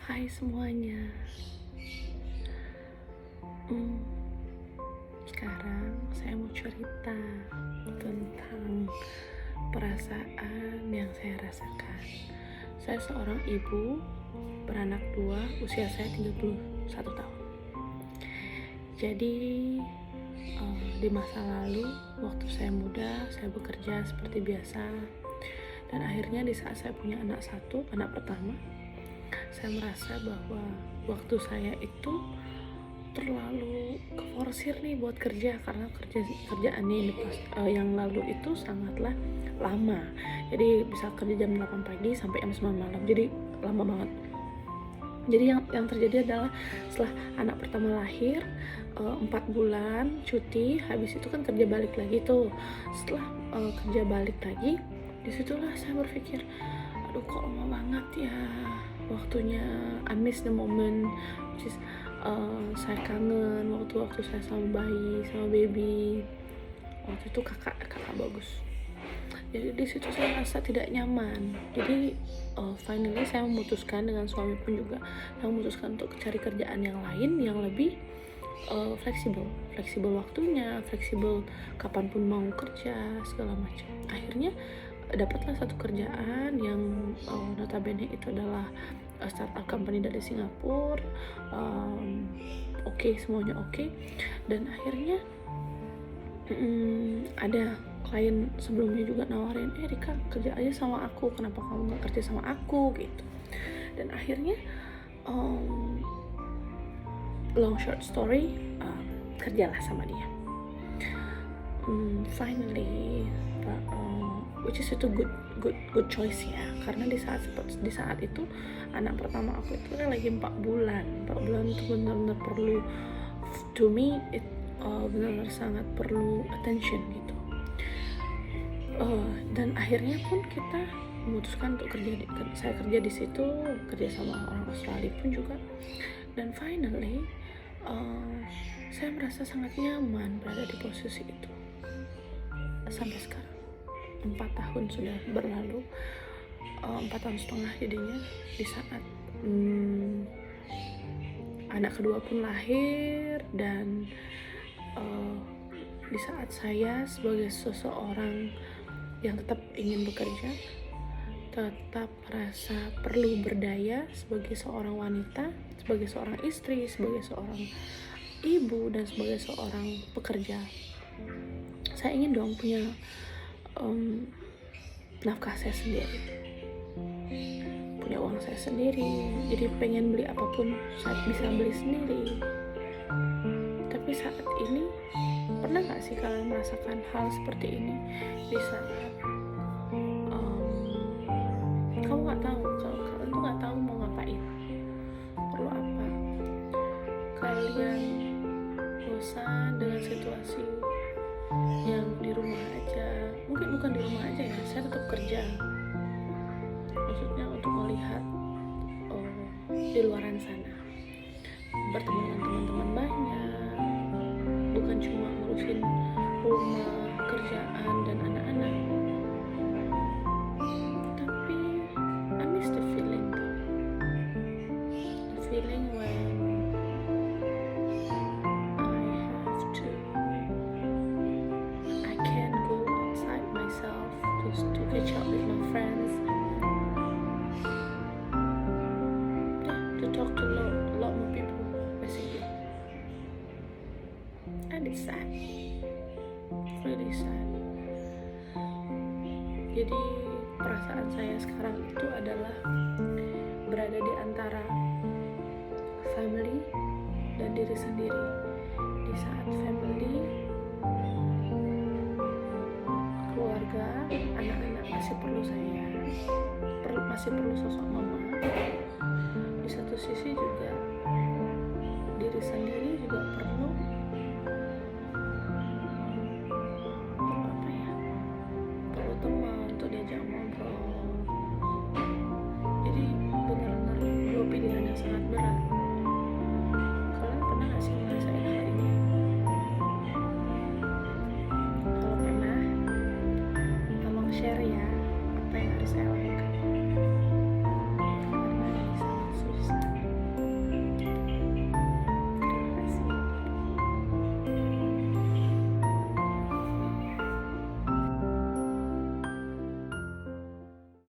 Hai semuanya. Hmm, Sekarang saya mau cerita tentang perasaan yang saya rasakan. Saya seorang ibu beranak dua, usia saya 31 tahun. Jadi di masa lalu, waktu saya muda, saya bekerja seperti biasa. Dan akhirnya di saat saya punya anak satu, anak pertama, saya merasa bahwa waktu saya itu terlalu keforsir nih buat kerja, karena kerjaannya yang lalu itu sangatlah lama. Jadi bisa kerja jam 8 pagi sampai jam 9 malam. Jadi lama banget. Jadi yang terjadi adalah setelah anak pertama lahir 4 bulan cuti, habis itu kan kerja balik lagi tuh. Setelah kerja balik lagi, disitulah saya berpikir, aduh kok lama banget ya waktunya. I miss the moment, which is saya kangen waktu saya sama bayi, sama baby. Waktu itu kakak bagus. Jadi di situ saya rasa tidak nyaman. Jadi finally saya memutuskan, dengan suami pun juga saya memutuskan untuk cari kerjaan yang lain yang lebih fleksibel waktunya, fleksibel kapanpun mau kerja, segala macam. Akhirnya dapatlah satu kerjaan yang notabene itu adalah startup company dari Singapura. Oke, semuanya oke. Dan akhirnya ada klien sebelumnya juga nawarin, Rika kerja aja sama aku, kenapa kamu nggak kerja sama aku gitu. Dan akhirnya long short story, kerjalah sama dia. Finally, which is itu good choice ya, karena di saat itu anak pertama aku itu kan lagi 4 bulan itu benar-benar perlu, to me it benar-benar sangat perlu attention gitu. Dan akhirnya pun kita memutuskan untuk saya kerja di situ, kerja sama orang Australia pun juga. Dan finally saya merasa sangat nyaman berada di posisi itu sampai sekarang. 4 tahun sudah berlalu, 4 tahun setengah jadinya, di saat anak kedua pun lahir. Dan di saat saya sebagai seseorang yang tetap ingin bekerja, tetap merasa perlu berdaya sebagai seorang wanita, sebagai seorang istri, sebagai seorang ibu, dan sebagai seorang pekerja, saya ingin dong punya nafkah saya sendiri, punya uang saya sendiri. Jadi pengen beli apapun saya bisa beli sendiri. Tapi saat ini, pernah gak sih kalian merasakan hal seperti ini? Di saat kamu gak tahu, kalau kalian tuh gak tahu mau ngapain, perlu apa, kalian bosan dengan situasi yang di rumah aja. Mungkin bukan di rumah aja ya, saya tetap kerja, maksudnya untuk melihat di luaran sana, bertemu dengan teman-teman banyak, bukan cuma ngurusin rumah, kerjaan, dan anak-anak. Tapi I miss the feeling when I can go outside myself to catch up with my friends, to talk to a lot more people, basically. And it's sad, really sad. Jadi perasaan saya sekarang itu adalah berada di antara family dan diri sendiri. Di saat family, keluarga, anak-anak masih perlu saya, masih perlu sosok mama. Di satu sisi juga diri sendiri juga perlu apa ya, perlu teman untuk diajak ngobrol. Jadi benar-benar dua pilihan yang sangat berat.